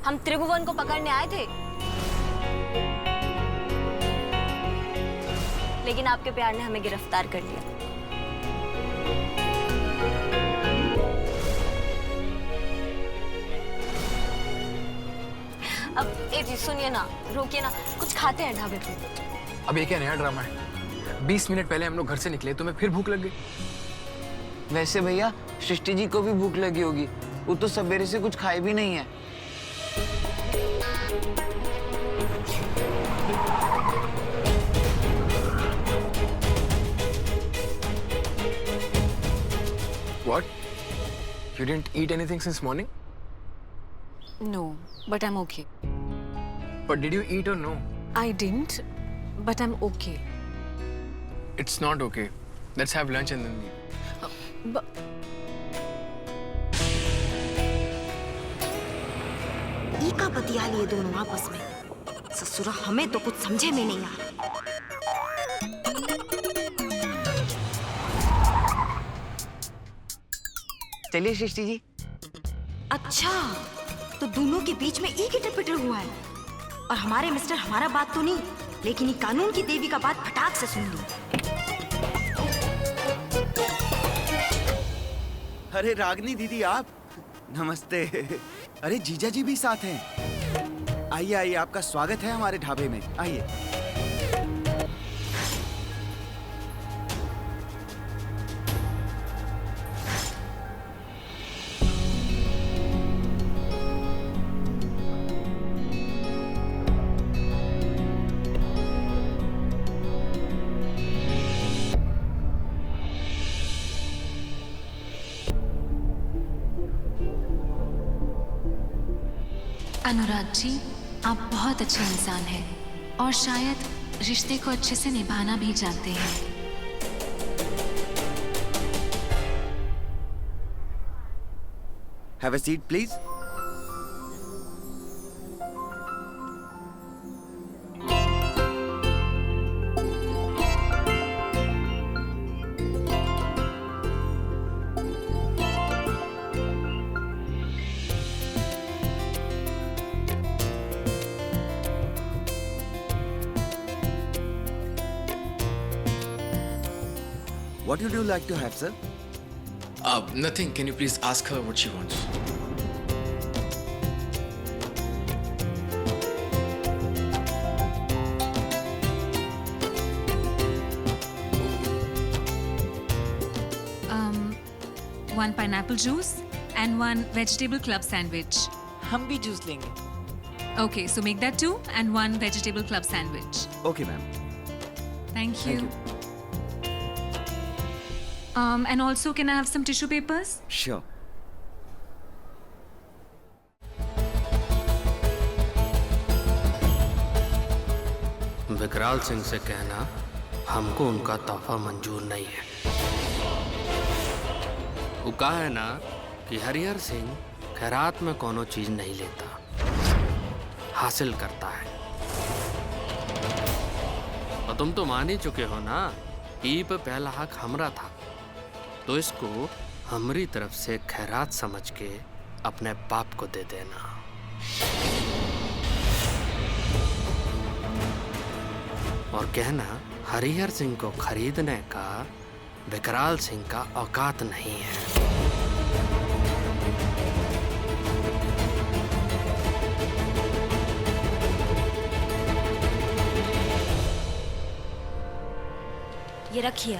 हम त्रिभुवन को पकड़ने आए थे, लेकिन आपके प्यार ने हमें गिरफ्तार कर लिया। अब ए जी सुनिए ना, रोकिए ना, कुछ खाते हैं ढाबे पे। अब ये क्या नया ड्रामा है? 20 मिनट पहले हम लोग घर से निकले, तुम्हें फिर भूख लग गई? वैसे भैया सृष्टि जी को भी भूख लगी होगी, वो तो सवेरे से कुछ खाए भी नहीं है। What? You didn't eat anything since morning? No, but I'm okay. But did you eat or no? I didn't, but I'm okay. It's not okay. Let's have lunch and then leave. But ई का बतिया लिए दोनों आपस में। ससुरा हमें तो कुछ समझे में नहीं आ रहा। चलिए सृष्टि जी। अच्छा, तो दोनों के बीच में ई गिटर पिटर हुआ है। और हमारे मिस्टर हमारा बात तो नहीं, लेकिन ये कानून की देवी का बात फटाक से सुन ली। अरे रागनी दीदी आप, नमस्ते। अरे जीजा जी भी साथ हैं। आइए आइए, आपका स्वागत है हमारे ढाबे में, आइए। अनुराग जी, आप बहुत अच्छे इंसान हैं और शायद रिश्ते को अच्छे से निभाना भी जानते हैं। Have a seat, please. What would you like to have, sir? Nothing. Can you please ask her what she wants? One pineapple juice and one vegetable club sandwich. हम भी जूस लेंगे। Okay, so make that 2 and one vegetable club sandwich. Okay, ma'am. Thank you. Thank you. And also, can I have some tissue papers? Sure. विकराल सिंह से कहना हमको उनका तोहफा मंजूर नहीं है। वो कहा है ना कि हरिहर सिंह खैरात में कोनो चीज नहीं लेता, हासिल करता है। और तुम तो मान ही चुके हो ना कि पे पहला हक हमरा था, तो इसको हमारी तरफ से खैरात समझ के अपने बाप को दे देना। और कहना हरिहर सिंह को खरीदने का विकराल सिंह का औकात नहीं है। ये रखिए।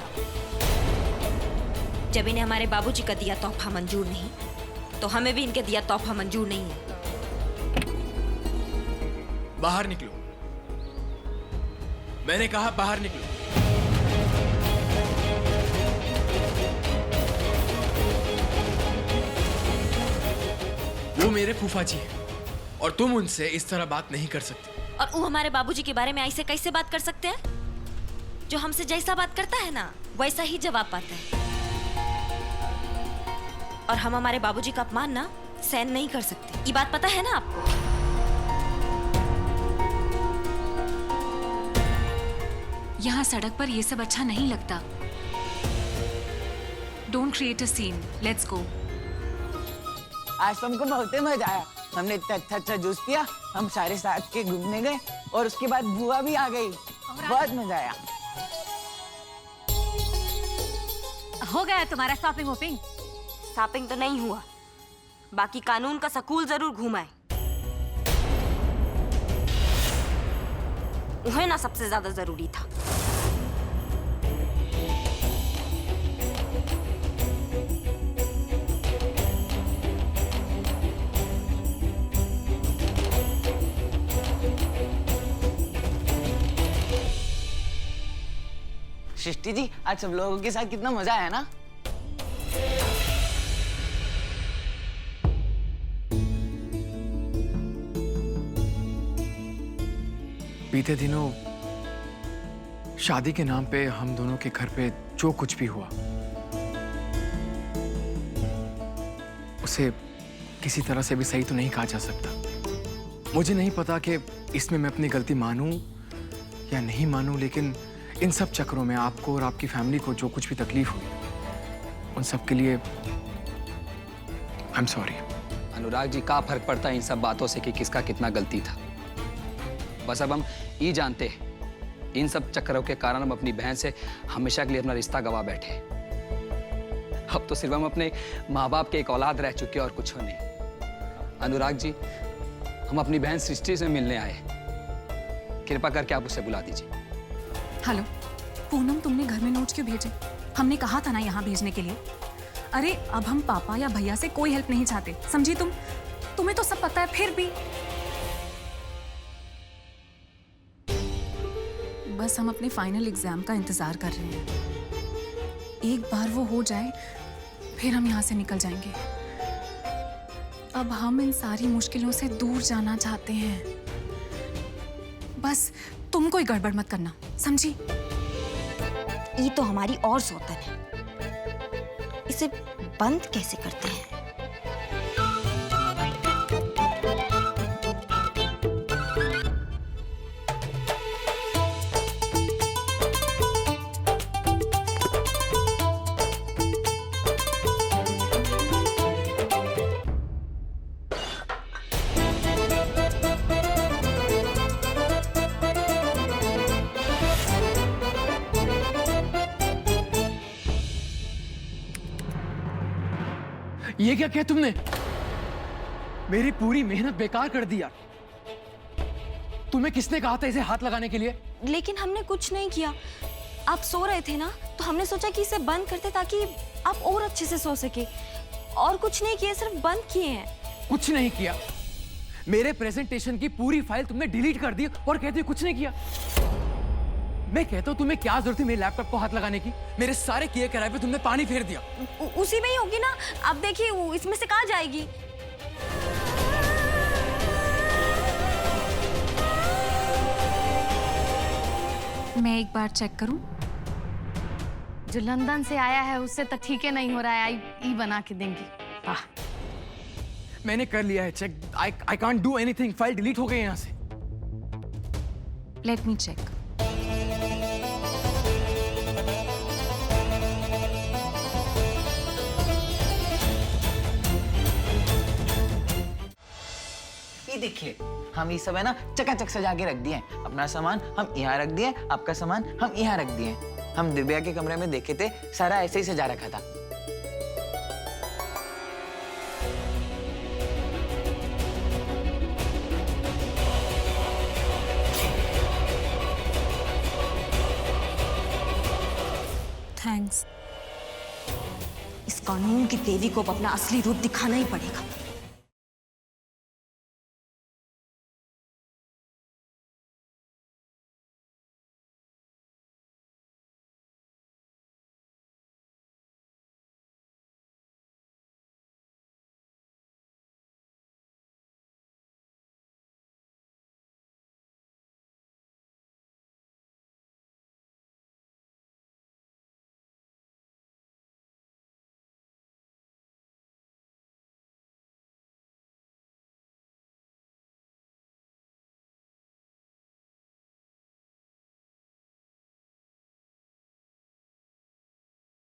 जब इन्हें हमारे बाबूजी का दिया तोहफा मंजूर नहीं, तो हमें भी इनके दिया तोहफा मंजूर नहीं है। बाहर निकलो। मैंने कहा बाहर निकलो। वो मेरे फूफा जी हैं और तुम उनसे इस तरह बात नहीं कर सकती। और वो हमारे बाबूजी के बारे में ऐसे कैसे बात कर सकते हैं? जो हमसे जैसा बात करता है ना, वैसा ही जवाब पाता है। और हम हमारे बाबूजी का अपमान ना सहन नहीं कर सकते। ये बात पता है ना आपको? यहाँ सड़क पर ये सब अच्छा नहीं लगता। Don't create a scene, let's go. आज तुमको बहुत मजा आया, हमने इतना अच्छा जूस पिया, हम सारे साथ के घूमने गए और उसके बाद बुआ भी आ गई। बहुत मजा आया। हो गया तुम्हारा शॉपिंग वॉपिंग? शॉपिंग तो नहीं हुआ, बाकी कानून का स्कूल जरूर घूमा है। उन्हें ना सबसे ज्यादा जरूरी था। सृष्टि जी, आज सब लोगों के साथ कितना मजा आया ना। बीते दिनों शादी के नाम पे हम दोनों के घर पे जो कुछ भी हुआ, उसे किसी तरह से भी सही तो नहीं कहा जा सकता। मुझे नहीं पता कि इसमें मैं अपनी गलती मानूं या नहीं मानूं, लेकिन इन सब चक्करों में आपको और आपकी फैमिली को जो कुछ भी तकलीफ हुई, उन सब के लिए I am sorry. Anurag ji, का फर्क पड़ता है इन सब बातों से कि किसका कितना गलती था। बस अब हम ये जानते हैं, इन सब चक्करों के कारण हम अपनी बहन से हमेशा के लिए अपना रिश्ता गवा बैठे। अब तो सिर्फ हम अपने माँ बाप के एक औलाद रह चुके और कुछ नहीं। अनुराग जी, हम अपनी बहन सृष्टि से मिलने आए, कृपा करके आप उसे बुला दीजिए। हेलो पूनम, तुमने घर में नोट्स क्यों भेजे? हमने कहा था ना यहाँ भेजने के लिए। अरे अब हम पापा या भैया से कोई हेल्प नहीं चाहते, समझी तुम? तुम्हें तो सब पता है, फिर भी बस हम अपने फाइनल एग्जाम का इंतजार कर रहे हैं। एक बार वो हो जाए फिर हम यहाँ से निकल जाएंगे। अब हम इन सारी मुश्किलों से दूर जाना चाहते हैं। बस तुम कोई गड़बड़ मत करना, समझी? ये तो हमारी और सौतन है, इसे बंद कैसे करते हैं? ये क्या किया तुमने? मेरी पूरी मेहनत बेकार कर दिया। तुम्हें किसने कहा था इसे हाथ लगाने के लिए? लेकिन हमने कुछ नहीं किया। आप सो रहे थे ना, तो हमने सोचा कि इसे बंद करते ताकि आप और अच्छे से सो सके। और कुछ नहीं किया, सिर्फ बंद किए हैं। कुछ नहीं किया। मेरे प्रेजेंटेशन की पूरी फाइल तुमने डिलीट कर दी और कहते हो कुछ नहीं किया। मैं कहता हूँ तुम्हें क्या जरूरत थी मेरे लैपटॉप को हाथ लगाने की? मेरे सारे किए कराए पे तुमने पानी फेर दिया। उसी में ही होगी ना। अब देखिए इसमें से कहाँ जाएगी। मैं एक बार चेक करूं? जो लंदन से आया है उससे तो ठीक है नहीं हो रहा है, ई बना के देंगी। वाह, मैंने कर लिया है check. I can't do anything. File delete हो गई यहाँ से। Let me check. ये देखिए, हम ये सब है ना चकाचक सजा के रख दिए हैं। अपना सामान हम यहाँ रख दिए, आपका सामान हम यहाँ रख दिए। हम दिव्या के कमरे में देखे थे, सारा ऐसे ही सजा रखा था। थैंक्स। इस कानून की देवी को अब अपना असली रूप दिखाना ही पड़ेगा।